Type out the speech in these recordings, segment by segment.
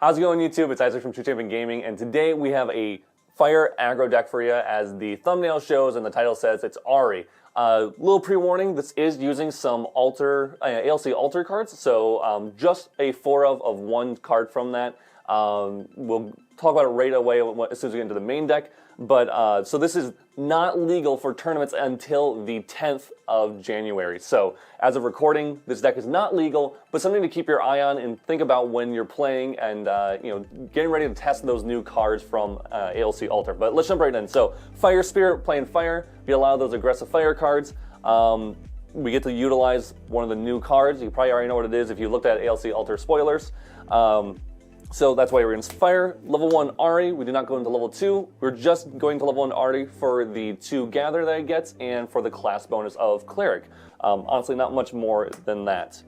How's it going, YouTube? It's Isaac from True Champion Gaming, and today we have a fire aggro deck for you. As the thumbnail shows and the title says, it's Ari. Little pre-warning, this is using some ALC alter cards, so just a 4 of one card from that. We'll talk about it right away as soon as we get into the main deck. But so this is not legal for tournaments until the 10th of January. So as of recording, this deck is not legal, but something to keep your eye on and think about when you're playing and getting ready to test those new cards from ALC Alter. But let's jump right in. So Fire Spirit, playing fire, we allow those aggressive fire cards. We get to utilize one of the new cards. You probably already know what it is if you looked at ALC Alter spoilers. So that's why we're in Fire. Level 1 Ari, we do not go into level 2. We're just going to level 1 Ari for the 2 Gather that it gets and for the class bonus of Cleric. Honestly, not much more than that.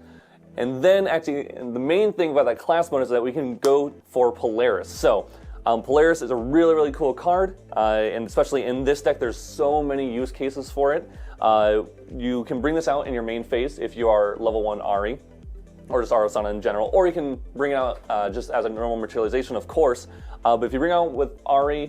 And then actually, the main thing about that class bonus is that we can go for Polaris. So Polaris is a really, really cool card, and especially in this deck, there's so many use cases for it. You can bring this out in your main phase if you are level 1 Ari, or just Arasana in general, or you can bring it out just as a normal materialization, of course. But if you bring it out with Ari,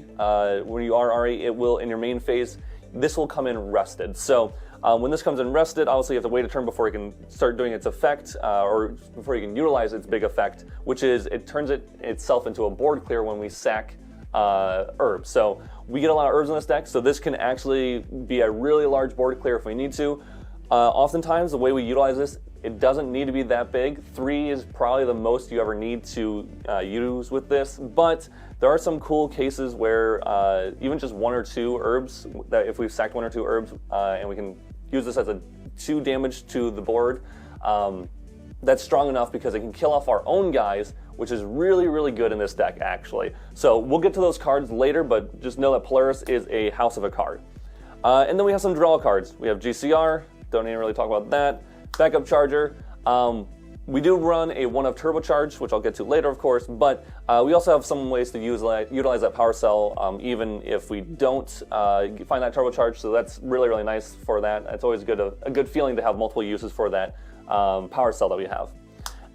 when you are Ari, it will, in your main phase, this will come in rested. So when this comes in rested, obviously you have to wait a turn before you can start doing its effect, or before you can utilize its big effect, which is it turns itself into a board clear when we sack herbs. So we get a lot of herbs in this deck, so this can actually be a really large board clear if we need to. Oftentimes, the way we utilize this, it doesn't need to be that big. 3 is probably the most you ever need to use with this, but there are some cool cases where even just 1 or 2 herbs, that if we've sacked 1 or 2 herbs and we can use this as a 2 damage to the board, that's strong enough because it can kill off our own guys, which is really, really good in this deck, actually. So we'll get to those cards later, but just know that Polaris is a house of a card. And then we have some draw cards. We have GCR, don't need to really talk about that. Backup Charger. We do run a 1 of Turbocharge, which I'll get to later, of course, but we also have some ways to utilize that power cell, even if we don't find that Turbocharge, so that's really, really nice for that. It's always a good feeling to have multiple uses for that power cell that we have.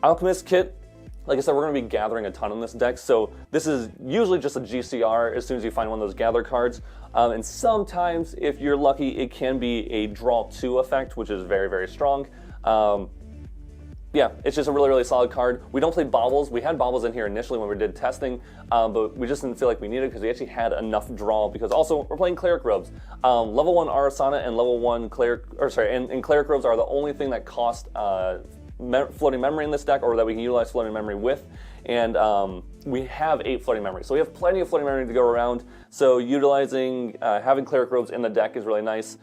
Alchemist Kit, like I said, we're going to be gathering a ton in this deck, so this is usually just a GCR as soon as you find one of those gather cards. And sometimes, if you're lucky, it can be a draw 2 effect, which is very, very strong. Yeah, it's just a really, really solid card. We don't play Baubles. We had Baubles in here initially when we did testing, but we just didn't feel like we needed it because we actually had enough draw, because also we're playing Cleric Robes. Level 1 Arasana and level 1 Cleric, and Cleric Robes are the only thing that cost floating memory in this deck, or that we can utilize floating memory with. And we have 8 floating memory, so we have plenty of floating memory to go around. So utilizing, having Cleric Robes in the deck is really nice.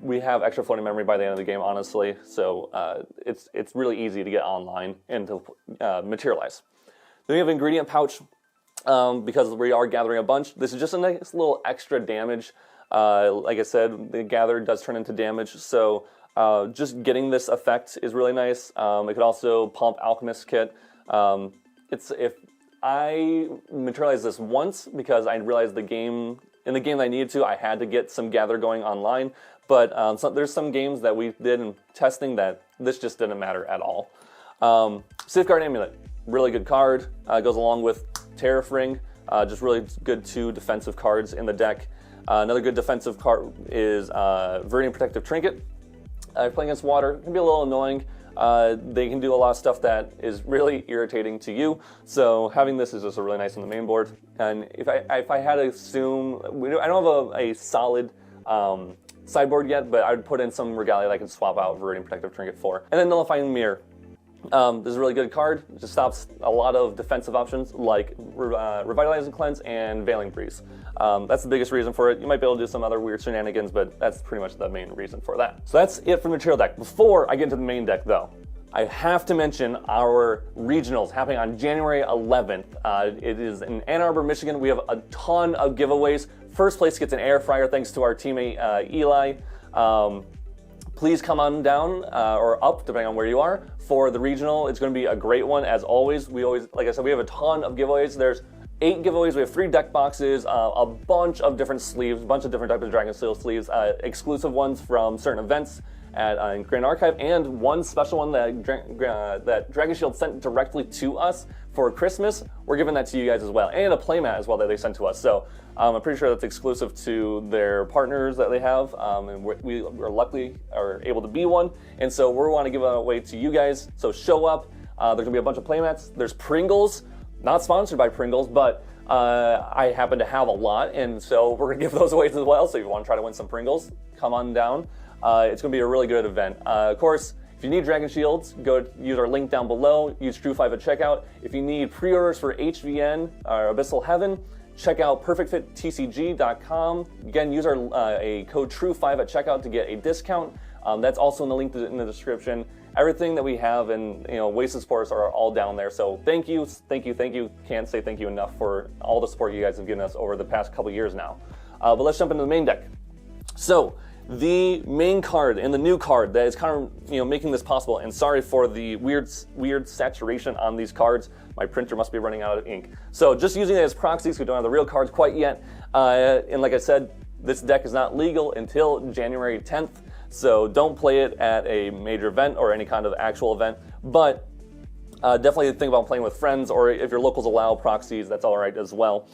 We have extra floating memory by the end of the game, honestly, so it's really easy to get online and to materialize. Then we have Ingredient Pouch, because we are gathering a bunch. This is just a nice little extra damage. Like I said, the gather does turn into damage, so just getting this effect is really nice. It could also pump Alchemist Kit. If I materialized this once because I realized in the game that I needed to, I had to get some gather going online. But there's some games that we did in testing that this just didn't matter at all. Safeguard Amulet, really good card. Goes along with Tariff Ring, just really good 2 defensive cards in the deck. Another good defensive card is Viridian Protective Trinket. Playing against water can be a little annoying. They can do a lot of stuff that is really irritating to you, so having this is just really nice on the main board. And if I had to assume, I don't have a solid sideboard yet, but I would put in some Regalia that I could swap out Viridian Protective Trinket for. And then Nullifying Mirror. This is a really good card. It just stops a lot of defensive options like Revitalizing Cleanse and Veiling Breeze. That's the biggest reason for it. You might be able to do some other weird shenanigans, but that's pretty much the main reason for that. So that's it for the material deck. Before I get into the main deck, though, I have to mention our regionals happening on January 11th. It is in Ann Arbor, Michigan. We have a ton of giveaways. First place gets an air fryer thanks to our teammate Eli. Please come on down or up, depending on where you are, for the regional. It's going to be a great one, as always. Like I said, we have a ton of giveaways. There's 8 giveaways. We have 3 deck boxes, a bunch of different sleeves, a bunch of different types of Dragon Steel sleeves, exclusive ones from certain events at Grand Archive, and one special one that Dragon Shield sent directly to us for Christmas, we're giving that to you guys as well, and a playmat as well that they sent to us. So I'm pretty sure that's exclusive to their partners that they have, and we are luckily are able to be one, and so we want to give it away to you guys. So show up. There's gonna be a bunch of playmats. There's Pringles, not sponsored by Pringles, but I happen to have a lot, and so we're gonna give those away as well. So if you want to try to win some Pringles, come on down. It's gonna be a really good event. Of course, if you need Dragon Shields, go use our link down below. Use True5 at checkout. If you need pre-orders for HVN or Abyssal Heaven, check out perfectfittcg.com. Again, use our a code True5 at checkout to get a discount. That's also in the link in the description. Everything that we have and Wasted Sports are all down there. So thank you. Can't say thank you enough for all the support you guys have given us over the past couple years now. But let's jump into the main deck. So the main card and the new card that is kind of making this possible. And sorry for the weird saturation on these cards. My printer must be running out of ink. So just using it as proxies, we don't have the real cards quite yet. And like I said, this deck is not legal until January 10th. So don't play it at a major event or any kind of actual event. But definitely think about playing with friends, or if your locals allow proxies, that's all right as well.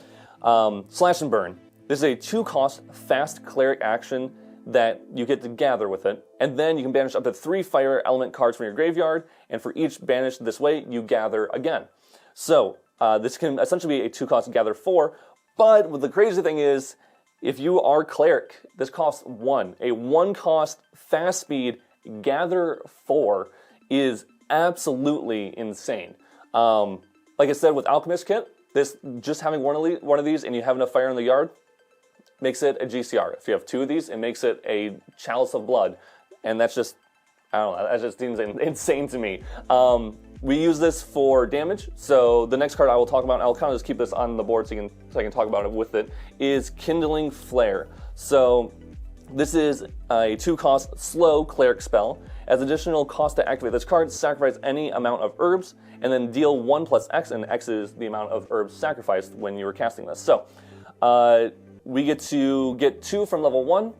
Slash and Burn. This is a 2-cost fast cleric action that you get to gather with it, and then you can banish up to 3 fire element cards from your graveyard, and for each banished this way, you gather again. So this can essentially be a 2-cost gather 4, but the crazy thing is, if you are cleric, this costs 1. A 1-cost fast speed gather 4 is absolutely insane. Like I said with Alchemist Kit, this just having one of these and you have enough fire in the yard makes it a GCR. If you have 2 of these, it makes it a Chalice of Blood. And that's just, I don't know, that just seems insane to me. We use this for damage. So the next card I will talk about, and I'll kind of just keep this on the board so I can talk about it with it, is Kindling Flare. So this is a 2-cost slow cleric spell. As additional cost to activate this card, sacrifice any amount of herbs, and then deal 1 plus X, and X is the amount of herbs sacrificed when you were casting this. So we get to get 2 from level 1,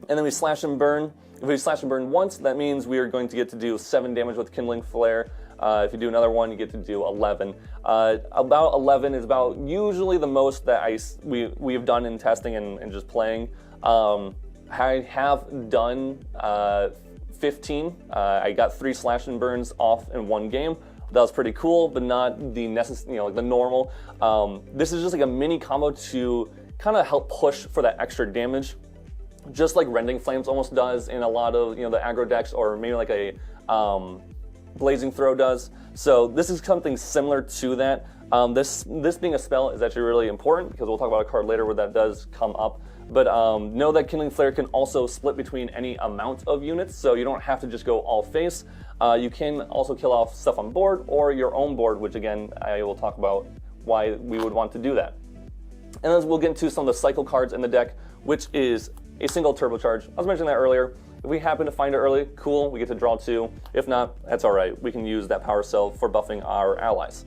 and then we slash and burn. If we slash and burn once, that means we are going to get to do 7 damage with Kindling Flare. If you do another one, you get to do 11. About 11 is about usually the most that we have done in testing and just playing. I have done 15. I got 3 slash and burns off in 1 game. That was pretty cool, but not the necessary, like the normal. This is just like a mini combo to kind of help push for that extra damage, just like Rending Flames almost does in a lot of the aggro decks, or maybe like a Blazing Throw does. So this is something similar to that. This being a spell is actually really important because we'll talk about a card later where that does come up. But know that Kindling Flare can also split between any amount of units, so you don't have to just go all face. You can also kill off stuff on board or your own board, which again, I will talk about why we would want to do that. And then we'll get into some of the cycle cards in the deck, which is a single turbocharge. I was mentioning that earlier. If we happen to find it early, cool, we get to draw 2. If not, that's all right. We can use that power cell for buffing our allies.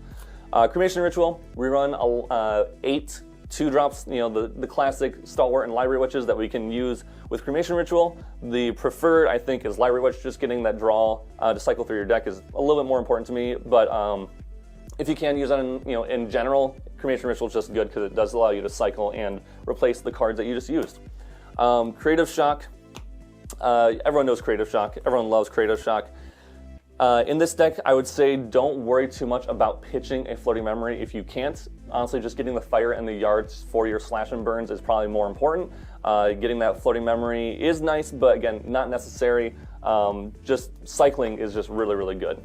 Cremation Ritual, we run 8 2-drops, the classic Stalwart and Library Witches that we can use with Cremation Ritual. The preferred, I think, is Library Witch. Just getting that draw to cycle through your deck is a little bit more important to me, but if you can use that in general, Cremation Ritual is just good because it does allow you to cycle and replace the cards that you just used. Creative Shock. Everyone knows Creative Shock. Everyone loves Creative Shock. In this deck, I would say don't worry too much about pitching a Floating Memory if you can't. Honestly, just getting the fire in the yards for your slash and burns is probably more important. Getting that Floating Memory is nice, but again, not necessary. Just cycling is just really, really good.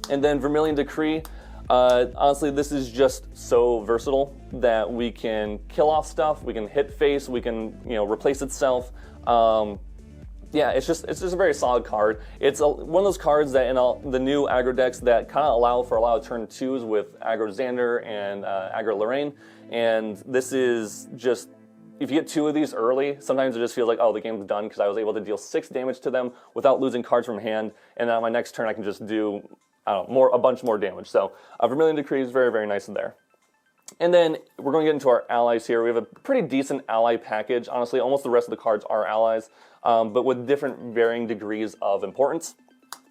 And then Vermilion Decree. Honestly, this is just so versatile that we can kill off stuff, we can hit face, we can replace itself. Yeah, it's just a very solid card. It's one of those cards that in the new aggro decks that kind of allow for a lot of turn 2s with aggro Xander and aggro Lorraine. And this is just, if you get 2 of these early, sometimes it just feels like, oh, the game's done because I was able to deal 6 damage to them without losing cards from hand. And on my next turn, I can just do, I don't know, a bunch more damage. So Vermilion Decree is very, very nice in there. And then we're going to get into our allies here. We have a pretty decent ally package. Honestly, almost the rest of the cards are allies, but with different varying degrees of importance.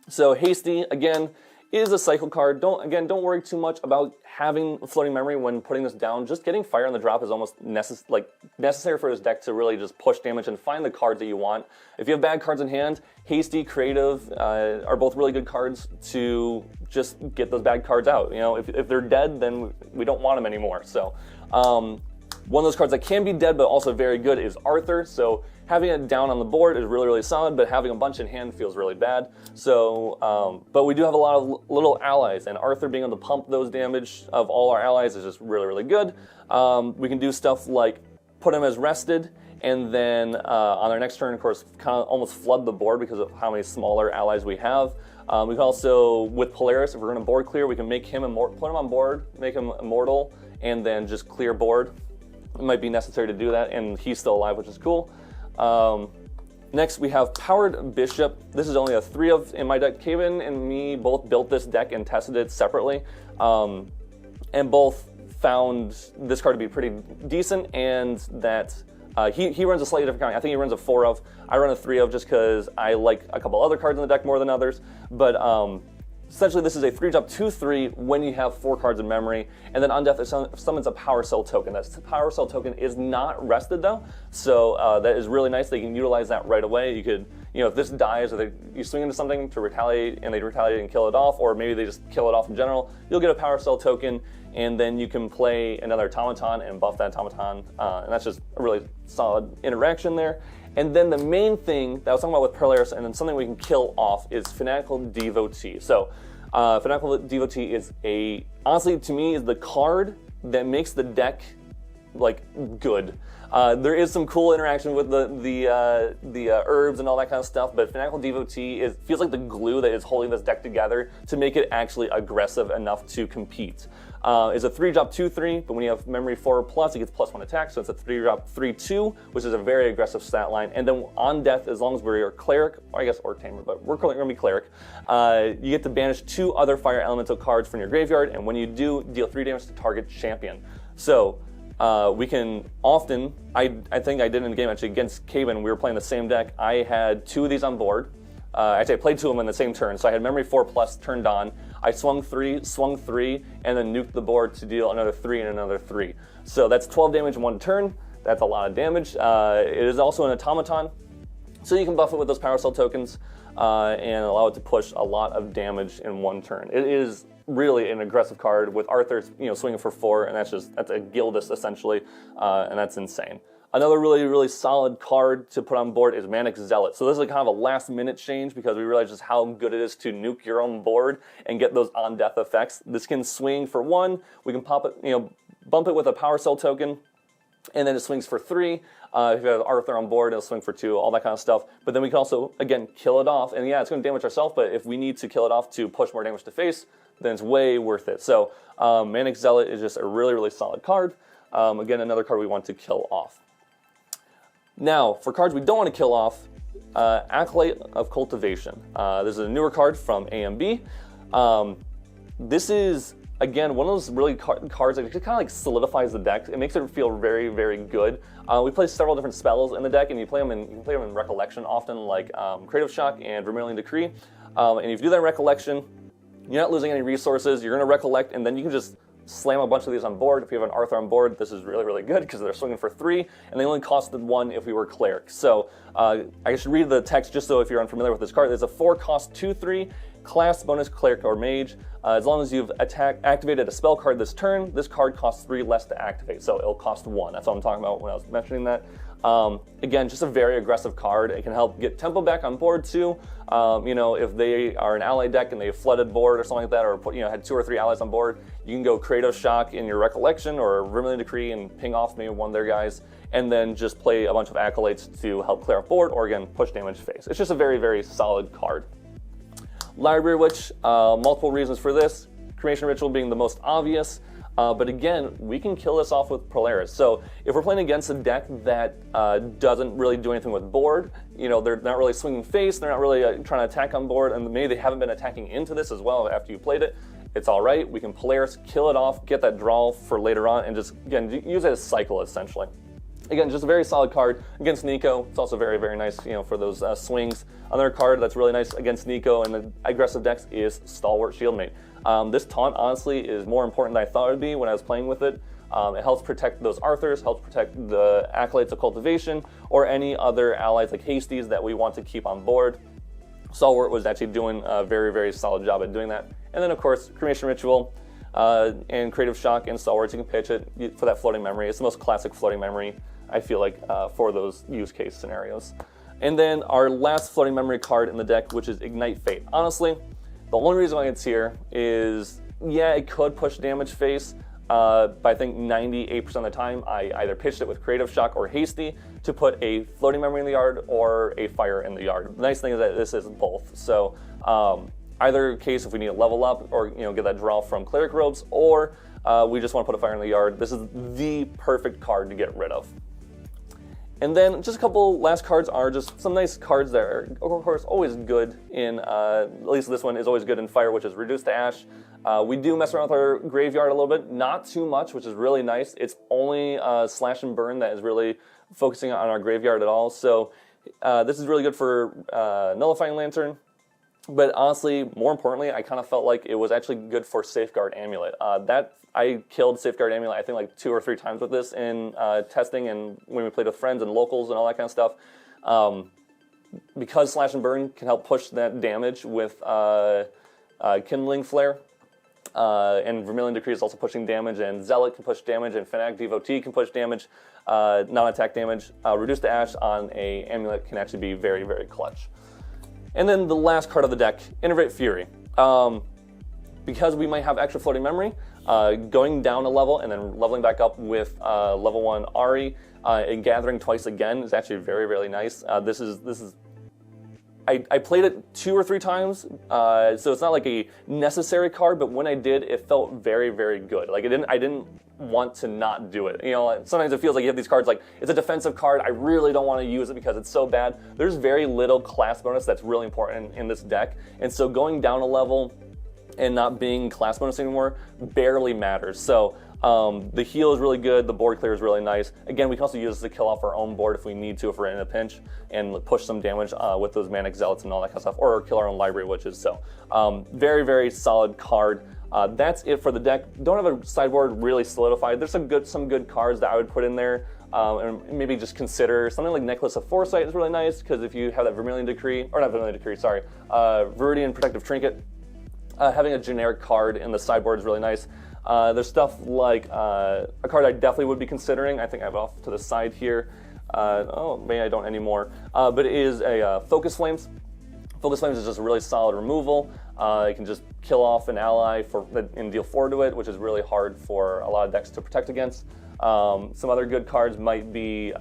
So Hasty, again, is a cycle card. Don't worry too much about having floating memory when putting this down. Just getting fire on the drop is almost necessary for this deck to really just push damage and find the cards that you want. If you have bad cards in hand, Hasty, Creative are both really good cards to just get those bad cards out. You know, if they're dead, then we don't want them anymore. So one of those cards that can be dead but also very good is Arthur. So having it down on the board is really, really solid, but having a bunch in hand feels really bad. So, but we do have a lot of little allies, and Arthur being able to pump those damage of all our allies is just really, really good. We can do stuff like put him as rested, and then on our next turn, of course, kind of almost flood the board because of how many smaller allies we have. We can also, with Polaris, if we're going to board clear, we can make him put him on board, make him immortal, and then just clear board. It might be necessary to do that, and he's still alive, which is cool. Next, we have Powered Bishop. This is only a 3 of in my deck. Kevin and me both built this deck and tested it separately, and both found this card to be pretty decent, and that he runs a slightly different count. I think he runs a 4 of. I run a 3 of just because I like a couple other cards in the deck more than others, but essentially, this is a 3-drop 2/3 when you have 4 cards in memory, and then on death it summons a Power Cell token. That Power Cell token is not rested though, so that is really nice. They can utilize that right away. You could, if this dies or you swing into something to retaliate, and they retaliate and kill it off, or maybe they just kill it off in general, you'll get a Power Cell token, and then you can play another automaton and buff that automaton, and that's just a really solid interaction there. And then the main thing that I was talking about with Polaris, and then something we can kill off, is Fanatical Devotee. So, Fanatical Devotee is honestly, to me, is the card that makes the deck, good. There is some cool interaction with the herbs and all that kind of stuff, but Fanatical Devotee feels like the glue that is holding this deck together to make it actually aggressive enough to compete. It's a 3-drop 2/3, but when you have memory 4+, it gets +1 attack, so it's a 3-drop 3/2, which is a very aggressive stat line. And then on death, as long as we're cleric, or tamer, but we're going to be cleric, you get to banish 2 other fire elemental cards from your graveyard, and when you do, deal 3 damage to target champion. So we can often, I think I did in the game actually against Caven, we were playing the same deck. I had 2 of these on board. Actually, I played 2 of them in the same turn, so I had memory 4+ turned on. I swung 3, and then nuked the board to deal another 3 and another 3. So that's 12 damage in 1 turn. That's a lot of damage. It is also an automaton, so you can buff it with those Power Cell tokens and allow it to push a lot of damage in 1 turn. It is really an aggressive card with Arthur, swinging for 4, and that's a Gildus essentially, and that's insane. Another really, really solid card to put on board is Manic Zealot. So this is kind of a last-minute change because we realized just how good it is to nuke your own board and get those on-death effects. This can swing for 1. We can pop it, bump it with a Power Cell token, and then it swings for 3. If you have Arthur on board, it'll swing for 2, all that kind of stuff. But then we can also, again, kill it off. And yeah, it's going to damage ourselves, but if we need to kill it off to push more damage to face, then it's way worth it. So Manic Zealot is just a really, really solid card. Again, another card we want to kill off. Now, for cards we don't want to kill off, Acolyte of Cultivation. This is a newer card from AMB. This is, again, one of those really cards that kind of solidifies the deck. It makes it feel very, very good. We play several different spells in the deck, and you can play them in Recollection often, like Creative Shock and Vermilion Decree. And if you do that in Recollection, you're not losing any resources. You're going to recollect, and then you can just slam a bunch of these on board. If you have an Arthur on board, this is really, really good because they're swinging for 3, and they only costed 1 if we were cleric. So I should read the text just so if you're unfamiliar with this card. There's a 4-cost 2/3 class bonus cleric or mage. As long as you've activated a spell card this turn, this card costs 3 less to activate, so it'll cost 1. That's what I'm talking about when I was mentioning that. Again, just a very aggressive card. It can help get tempo back on board too. If they are an ally deck and they have flooded board or something like that, or had 2 or 3 allies on board, you can go Creative Shock in your Recollection or Vermilion Decree and ping off maybe one of their guys, and then just play a bunch of Acolytes to help clear up board, or again, push damage face. It's just a very, very solid card. Library Witch, multiple reasons for this. Cremation Ritual being the most obvious. But again, we can kill this off with Polaris. So if we're playing against a deck that doesn't really do anything with board, they're not really swinging face, they're not really trying to attack on board, and maybe they haven't been attacking into this as well after you played it, it's all right. We can Polaris, kill it off, get that draw for later on, and just, again, use it as cycle, essentially. Again, just a very solid card against Nico. It's also very, very nice, for those swings. Another card that's really nice against Nico and the aggressive decks is Stalwart Shieldmate. This taunt, honestly, is more important than I thought it would be when I was playing with it. It helps protect those Arthurs, helps protect the Acolytes of Cultivation, or any other allies like Hasties that we want to keep on board. Stalwart was actually doing a very, very solid job at doing that. And then, of course, Cremation Ritual and Creative Shock and Stalwarts, you can pitch it for that floating memory. It's the most classic floating memory, I feel like, for those use case scenarios. And then our last floating memory card in the deck, which is Ignite Fate. Honestly, the only reason why it's here is, yeah, it could push damage phase, but I think 98% of the time I either pitched it with Creative Shock or Hasty to put a floating memory in the yard or a fire in the yard. The nice thing is that this is both. So either case, if we need to level up or get that draw from Cleric Robes, or we just want to put a fire in the yard, this is the perfect card to get rid of. And then just a couple last cards are just some nice cards that are, of course, always good in, at least this one is always good in Fire, which is Reduce to Ash. We do mess around with our graveyard a little bit, not too much, which is really nice. It's only Slash and Burn that is really focusing on our graveyard at all. So this is really good for Nullifying Lantern. But honestly, more importantly, I kind of felt like it was actually good for Safeguard Amulet. I killed Safeguard Amulet, I think, like 2 or 3 times with this in testing and when we played with friends and locals and all that kind of stuff. Because Slash and Burn can help push that damage with Kindling Flare, and Vermilion Decree is also pushing damage, and Zealot can push damage, and Fanatic Devotee can push damage, non-attack damage. Reduce to Ash on a Amulet can actually be very, very clutch. And then the last card of the deck, Innervate Fury. Because we might have extra floating memory, going down a level and then leveling back up with level 1 Ari and gathering twice again is actually very, really nice. I played it 2 or 3 times, so it's not like a necessary card, but when I did, it felt very, very good. Like I didn't want to not do it. Sometimes it feels like you have these cards like, it's a defensive card, I really don't want to use it because it's so bad. There's very little class bonus that's really important in this deck, and so going down a level and not being class bonus anymore barely matters. So the heal is really good, the board clear is really nice. Again, we can also use this to kill off our own board if we need to, if we're in a pinch, and push some damage with those Manic Zealots and all that kind of stuff, or kill our own Library Witches. So very, very solid card. That's it for the deck. Don't have a sideboard really solidified. There's some good cards that I would put in there, and maybe just consider something like Necklace of Foresight is really nice, because if you have that Vermilion Decree, or not Vermilion Decree, sorry, Viridian Protective Trinket, having a generic card in the sideboard is really nice. There's stuff like a card I definitely would be considering. I think I have it off to the side here. Oh, maybe I don't anymore. But it is a Focus Flames. Focus Flames is just a really solid removal. You can just kill off an ally and deal 4 to it, which is really hard for a lot of decks to protect against. Some other good cards might be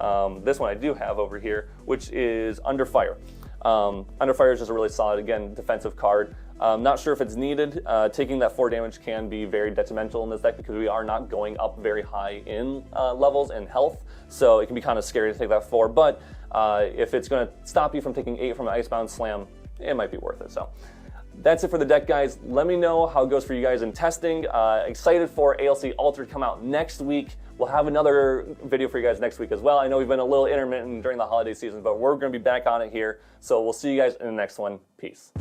this one I do have over here, which is Under Fire. Under Fire is just a really solid, again, defensive card. Not sure if it's needed. Taking that 4 damage can be very detrimental in this deck because we are not going up very high in levels and health, so it can be kind of scary to take that 4, but if it's going to stop you from taking 8 from an Icebound Slam, it might be worth it. So that's it for the deck, guys. Let me know how it goes for you guys in testing. Excited for ALC Altered to come out next week. We'll have another video for you guys next week as well. I know we've been a little intermittent during the holiday season, but we're going to be back on it here. So we'll see you guys in the next one. Peace.